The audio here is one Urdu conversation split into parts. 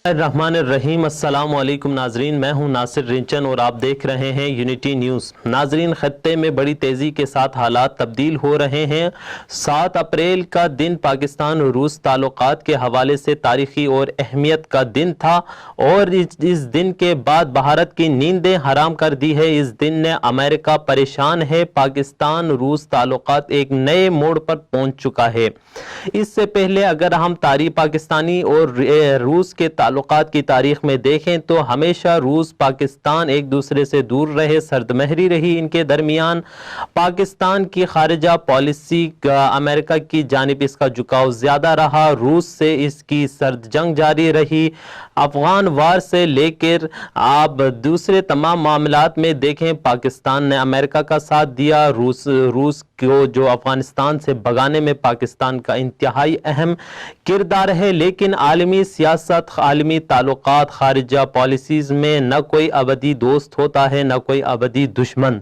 الرحمن الرحیم۔ السلام علیکم ناظرین، میں ہوں ناصر رنچن اور آپ دیکھ رہے ہیں یونٹی نیوز۔ ناظرین، خطے میں بڑی تیزی کے ساتھ حالات تبدیل ہو رہے ہیں۔ 7 اپریل کا دن پاکستان اور روس تعلقات کے حوالے سے تاریخی اور اہمیت کا دن تھا اور اس دن کے بعد بھارت کی نیندیں حرام کر دی ہے۔ اس دن نے امریکہ پریشان ہے۔ پاکستان روس تعلقات ایک نئے موڑ پر پہنچ چکا ہے۔ اس سے پہلے اگر ہم تاریخ پاکستانی اور روس کے تعلقات کی تاریخ میں دیکھیں تو ہمیشہ روس پاکستان ایک دوسرے سے دور رہے، سرد مہری رہی ان کے درمیان۔ پاکستان کی خارجہ پالیسی امریکہ کی جانب اس کا جھکاؤ زیادہ رہا، روس سے اس کی سرد جنگ جاری رہی۔ افغان وار سے لے کر آپ دوسرے تمام معاملات میں دیکھیں، پاکستان نے امریکہ کا ساتھ دیا۔ روس کو جو افغانستان سے بھگانے میں پاکستان کا انتہائی اہم کردار ہے، لیکن عالمی سیاست، عالمی تعلقات، خارجہ پالیسیز میں نہ کوئی ابدی دوست ہوتا ہے نہ کوئی ابدی دشمن۔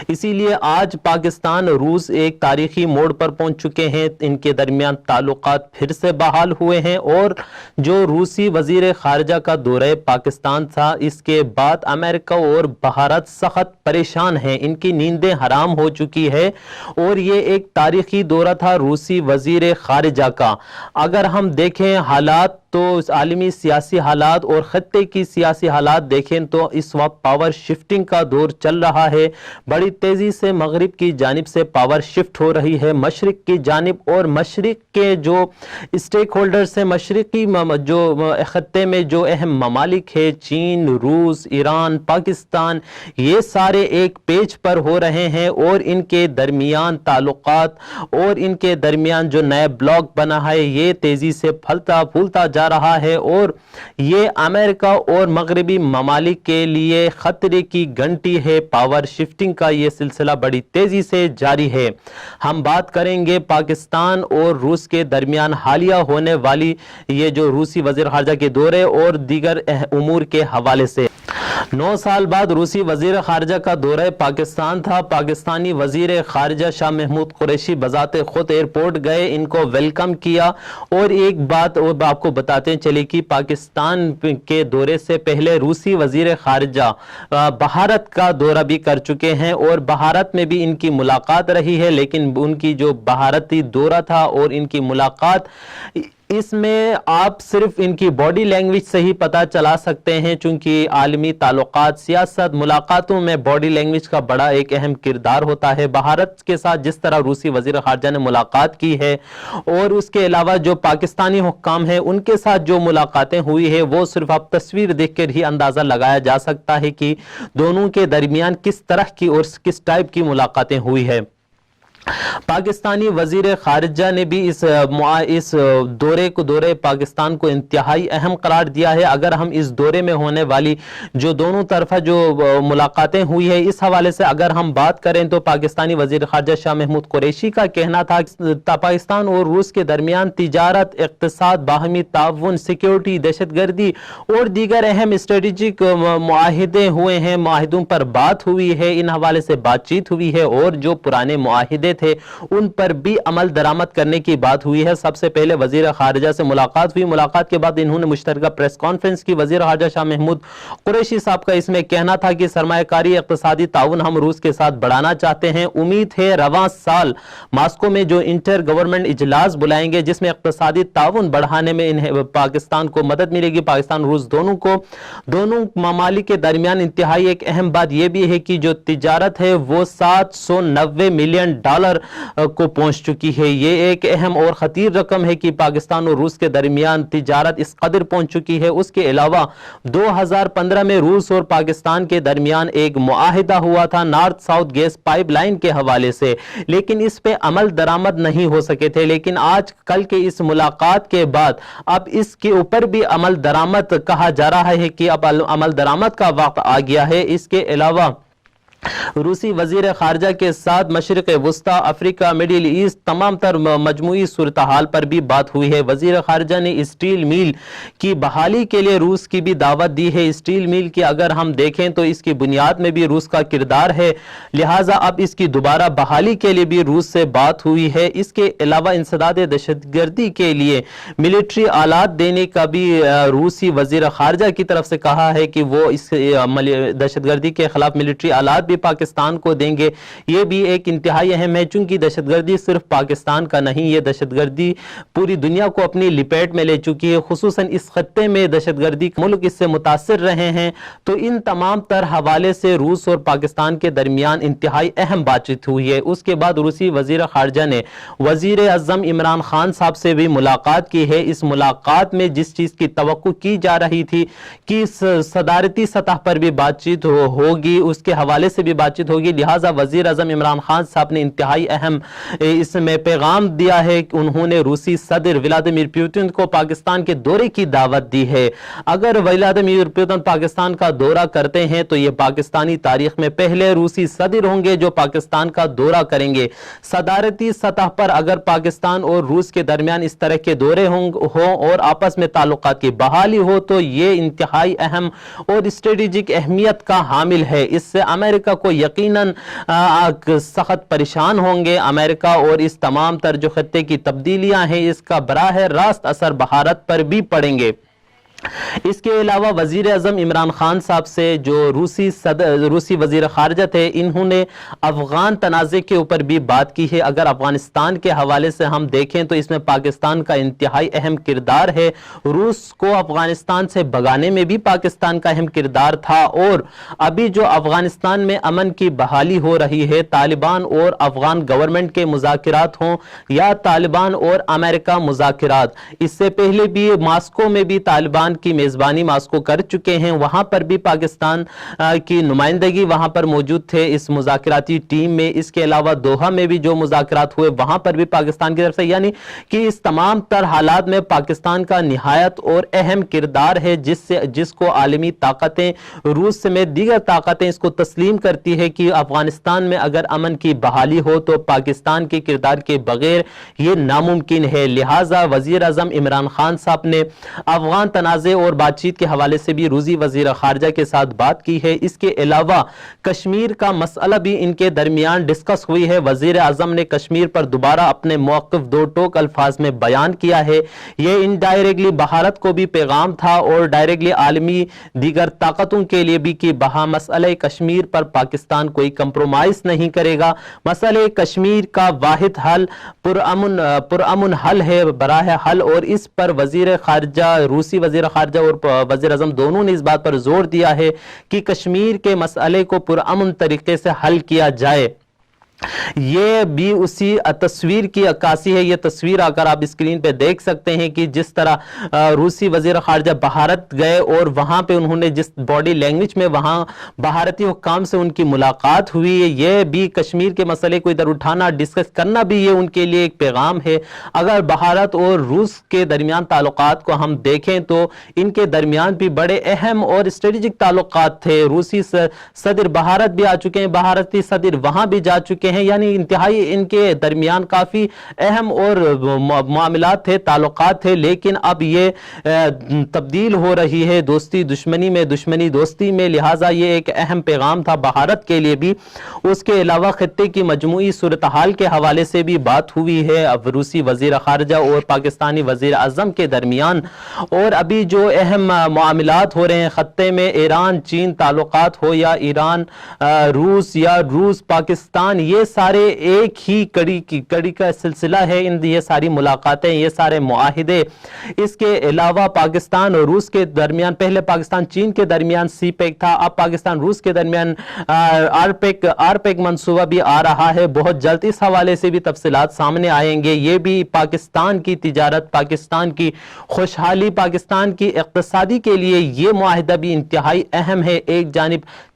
اسی لیے آج پاکستان روس ایک تاریخی موڑ پر پہنچ چکے ہیں، ان کے درمیان تعلقات پھر سے بحال ہوئے ہیں، اور جو روسی وزیر خارجہ کا دورہ پاکستان تھا اس کے بعد امریکہ اور بھارت سخت پریشان ہیں، ان کی نیندیں حرام ہو چکی ہے، اور یہ ایک تاریخی دورہ تھا روسی وزیر خارجہ کا۔ اگر ہم دیکھیں حالات تو عالمی سیاسی حالات اور خطے کی سیاسی حالات دیکھیں تو اس وقت پاور شفٹنگ کا دور چل رہا ہے۔ بڑی تیزی سے مغرب کی جانب سے پاور شفٹ ہو رہی ہے مشرق کی جانب، اور مشرق کے جو اسٹیک ہولڈرز ہیں، مشرقی جو خطے میں جو اہم ممالک ہے، چین، روس، ایران، پاکستان، یہ سارے ایک پیج پر ہو رہے ہیں، اور ان کے درمیان تعلقات اور ان کے درمیان جو نئے بلاک بنا ہے یہ تیزی سے پھلتا پھولتا جا رہا ہے، اور یہ امریکہ اور مغربی ممالک کے لیے خطرے کی گھنٹی ہے۔ پاور شفٹنگ کا یہ سلسلہ بڑی تیزی سے جاری ہے۔ ہم بات کریں گے پاکستان اور روس کے درمیان حالیہ ہونے والی یہ جو روسی وزیر خارجہ کے دورے اور دیگر امور کے حوالے سے۔ 9 سال بعد روسی وزیر خارجہ کا دورہ پاکستان تھا۔ پاکستانی وزیر خارجہ شاہ محمود قریشی بذات خود ایئرپورٹ گئے، ان کو ویلکم کیا، اور ایک بات اور آپ کو بتاتے چلے کہ پاکستان کے دورے سے پہلے روسی وزیر خارجہ بھارت کا دورہ بھی کر چکے ہیں، اور بھارت میں بھی ان کی ملاقات رہی ہے، لیکن ان کی جو بھارتی دورہ تھا اور ان کی ملاقات، اس میں آپ صرف ان کی باڈی لینگویج سے ہی پتہ چلا سکتے ہیں، چونکہ عالمی تعلقات، سیاست، ملاقاتوں میں باڈی لینگویج کا بڑا ایک اہم کردار ہوتا ہے۔ بھارت کے ساتھ جس طرح روسی وزیر خارجہ نے ملاقات کی ہے، اور اس کے علاوہ جو پاکستانی حکام ہیں ان کے ساتھ جو ملاقاتیں ہوئی ہے، وہ صرف آپ تصویر دیکھ کر ہی اندازہ لگایا جا سکتا ہے کہ دونوں کے درمیان کس طرح کی اور کس ٹائپ کی ملاقاتیں ہوئی ہے۔ پاکستانی وزیر خارجہ نے بھی اس دورے پاکستان کو انتہائی اہم قرار دیا ہے۔ اگر ہم اس دورے میں ہونے والی جو دونوں طرفہ جو ملاقاتیں ہوئی ہے اس حوالے سے اگر ہم بات کریں تو پاکستانی وزیر خارجہ شاہ محمود قریشی کا کہنا تھا کہ پاکستان اور روس کے درمیان تجارت، اقتصاد، باہمی تعاون، سیکیورٹی، دہشت گردی اور دیگر اہم اسٹریٹجک معاہدے ہوئے ہیں، معاہدوں پر بات ہوئی ہے، ان حوالے سے بات چیت ہوئی ہے، اور جو پرانے معاہدے تھے ان پر بھی عمل درآمد کرنے کی بات ہوئی ہے۔ سب سے پہلے وزیر خارجہ سے ملاقات ہوئی، ملاقات کے بعد انہوں نے مشترکہ پریس کانفرنس کی۔ وزیر خارجہ شاہ محمود قریشی صاحب کا اس میں کہنا تھا کہ سرمایہ کاری، اقتصادی تعاون ہم روس کے ساتھ بڑھانا چاہتے ہیں۔ امید ہے رواں سال ماسکو میں جو انٹر گورنمنٹ اجلاس بلائیں گے جس میں اقتصادی تعاون بڑھانے میں پاکستان کو مدد ملے گی، پاکستان روس دونوں ممالک کے درمیان انتہائی ایک اہم بات یہ بھی ہے کہ جو تجارت ہے وہ $790 ملین کو پہنچ چکی ہے۔ یہ ایک اہم اور خطیر رقم ہے کہ پاکستان اور روس کے درمیان تجارت اس قدر پہنچ چکی ہے۔ اس کے علاوہ 2015 میں روس اور پاکستان کے درمیان ایک معاہدہ ہوا تھا north south gas pipeline کے حوالے سے، لیکن اس پہ عمل درآمد نہیں ہو سکے تھے، لیکن آج کل کے اس ملاقات کے بعد اب اس کے اوپر بھی عمل درآمد کہا جا رہا ہے کہ اب عمل درآمد کا وقت آ گیا ہے۔ اس کے علاوہ روسی وزیر خارجہ کے ساتھ مشرق وسطی، افریقہ، مڈل ایسٹ تمام تر مجموعی صورتحال پر بھی بات ہوئی ہے۔ وزیر خارجہ نے اسٹیل میل کی بحالی کے لیے روس کی بھی دعوت دی ہے۔ اسٹیل میل کی اگر ہم دیکھیں تو اس کی بنیاد میں بھی روس کا کردار ہے، لہٰذا اب اس کی دوبارہ بحالی کے لیے بھی روس سے بات ہوئی ہے۔ اس کے علاوہ انسداد دہشت گردی کے لیے ملٹری آلات دینے کا بھی روسی وزیر خارجہ کی طرف سے کہا ہے کہ وہ اس دہشت گردی کے خلاف ملٹری آلات بھی پاکستان کو دیں گے۔ یہ بھی ایک انتہائی اہم ہے، چونکہ دہشت گردی صرف پاکستان کا نہیں، یہ دہشت گردی پوری دنیا کو اپنی لپیٹ میں لے چکی ہے، خصوصاً اس خطے میں دہشت گردی ملک اس سے متاثر رہے ہیں۔ تو ان تمام تر حوالے سے روس اور پاکستان کے درمیان انتہائی اہم بات چیت ہوئی ہے۔ اس کے بعد روسی وزیر خارجہ نے وزیر اعظم عمران خان صاحب سے بھی ملاقات کی ہے۔ اس ملاقات میں جس چیز کی توقع کی جا رہی تھی کہ صدارتی سطح پر بھی بات چیت ہوگی، اس کے حوالے سے بھی بات چیت ہوگی، لہٰذا وزیر اعظم عمران خان صاحب نے انتہائی اہم اس میں پیغام دیا ہے کہ انہوں نے روسی صدر ولادیمیر پوتن کو پاکستان کے دورے کی دعوت دی ہے۔ اگر ولادیمیر پوتن پاکستان کا دورہ کرتے ہیں تو یہ پاکستانی تاریخ میں پہلے روسی صدر ہوں گے جو پاکستان کا دورہ کریں گے۔ صدارتی سطح پر اگر پاکستان اور روس کے درمیان اس طرح کے دورے ہوں اور آپس میں تعلقات کی بحالی ہو تو یہ انتہائی اہم اور اسٹریٹجک اہمیت کا حامل ہے۔ اس سے امریکہ کو یقیناً سخت پریشان ہوں گے۔ امریکہ اور اس تمام تر جو خطے کی تبدیلیاں ہیں اس کا براہ راست اثر بھارت پر بھی پڑیں گے۔ اس کے علاوہ وزیر اعظم عمران خان صاحب سے جو روسی وزیر خارجہ تھے، انہوں نے افغان تنازع کے اوپر بھی بات کی ہے۔ اگر افغانستان کے حوالے سے ہم دیکھیں تو اس میں پاکستان کا انتہائی اہم کردار ہے۔ روس کو افغانستان سے بھگانے میں بھی پاکستان کا اہم کردار تھا، اور ابھی جو افغانستان میں امن کی بحالی ہو رہی ہے، طالبان اور افغان گورنمنٹ کے مذاکرات ہوں یا طالبان اور امریکہ مذاکرات، اس سے پہلے بھی ماسکو میں بھی طالبان کی میزبانی ماسکو کر چکے ہیں، وہاں پر بھی پاکستان کی نمائندگی وہاں پر موجود تھے اس مذاکراتی ٹیم میں۔ اس کے علاوہ دوحہ میں بھی جو مذاکرات ہوئے وہاں پر بھی پاکستان کی طرف سے، یعنی کہ اس تمام تر حالات میں پاکستان کا نہایت اور اہم کردار ہے، جس کو عالمی طاقتیں روس سمیت دیگر طاقتیں اس کو تسلیم کرتی ہے کہ افغانستان میں اگر امن کی بحالی ہو تو پاکستان کے کردار کے بغیر یہ ناممکن ہے۔ لہٰذا وزیر اعظم عمران خان صاحب نے افغان تنازع اور بات چیت کے حوالے سے بھی روسی وزیر خارجہ کے ساتھ بات کی ہے۔ اس کے علاوہ کشمیر کا مسئلہ بھی ان کے درمیان ڈسکس ہوئی ہے۔ وزیر اعظم نے کشمیر پر دوبارہ اپنے موقف دو ٹوک الفاظ میں بیان کیا ہے۔ یہ انڈائریکٹلی بھارت کو بھی پیغام تھا اور ڈائریکٹلی عالمی دیگر طاقتوں کے لیے بھی کہ مسئلہ کشمیر پر پاکستان کوئی کمپرومائز نہیں کرے گا۔ مسئلہ کشمیر کا واحد حل پرامن حل ہے، براہ حل، اور اس پر وزیر خارجہ روسی وزیر خارجہ اور وزیر اعظم دونوں نے اس بات پر زور دیا ہے کہ کشمیر کے مسئلے کو پرامن طریقے سے حل کیا جائے۔ یہ بھی اسی تصویر کی عکاسی ہے۔ یہ تصویر اگر آپ اسکرین پہ دیکھ سکتے ہیں کہ جس طرح روسی وزیر خارجہ بھارت گئے اور وہاں پہ انہوں نے جس باڈی لینگویج میں وہاں بھارتی حکام سے ان کی ملاقات ہوئی ہے، یہ بھی کشمیر کے مسئلے کو ادھر اٹھانا، ڈسکس کرنا بھی یہ ان کے لیے ایک پیغام ہے۔ اگر بھارت اور روس کے درمیان تعلقات کو ہم دیکھیں تو ان کے درمیان بھی بڑے اہم اور اسٹریٹجک تعلقات تھے۔ روسی صدر بھارت بھی آ چکے ہیں، بھارتی صدر وہاں بھی جا چکے ہیں، یعنی انتہائی ان کے درمیان کافی اہم اور معاملات تھے، تعلقات تھے، لیکن اب یہ تبدیل ہو رہی ہے دوستی دشمنی میں، دشمنی دوستی میں، لہٰذا یہ ایک اہم پیغام تھا بھارت کے لیے بھی۔ اس کے علاوہ خطے کی مجموعی صورتحال کے حوالے سے بھی بات ہوئی ہے اب روسی وزیر خارجہ اور پاکستانی وزیر اعظم کے درمیان، اور ابھی جو اہم معاملات ہو رہے ہیں خطے میں، ایران چین تعلقات ہو یا ایران روس یا روس پاکستان، یہ سارے ایک ہی کڑی کا سلسلہ ہے، یہ ساری ملاقاتیں، یہ سارے معاہدے۔ اس کے علاوہ پاکستان اور روس کے درمیان، پہلے پاکستان چین کے درمیان سی پیک تھا، اب پاکستان روس کے درمیان آر پیک منصوبہ بھی آ رہا ہے بہت جلد۔ اس حوالے سے بھی تفصیلات سامنے آئیں گے۔ یہ بھی پاکستان کی تجارت، پاکستان کی خوشحالی، پاکستان کی اقتصادی کے لیے یہ معاہدہ بھی انتہائی اہم ہے۔ ایک جانب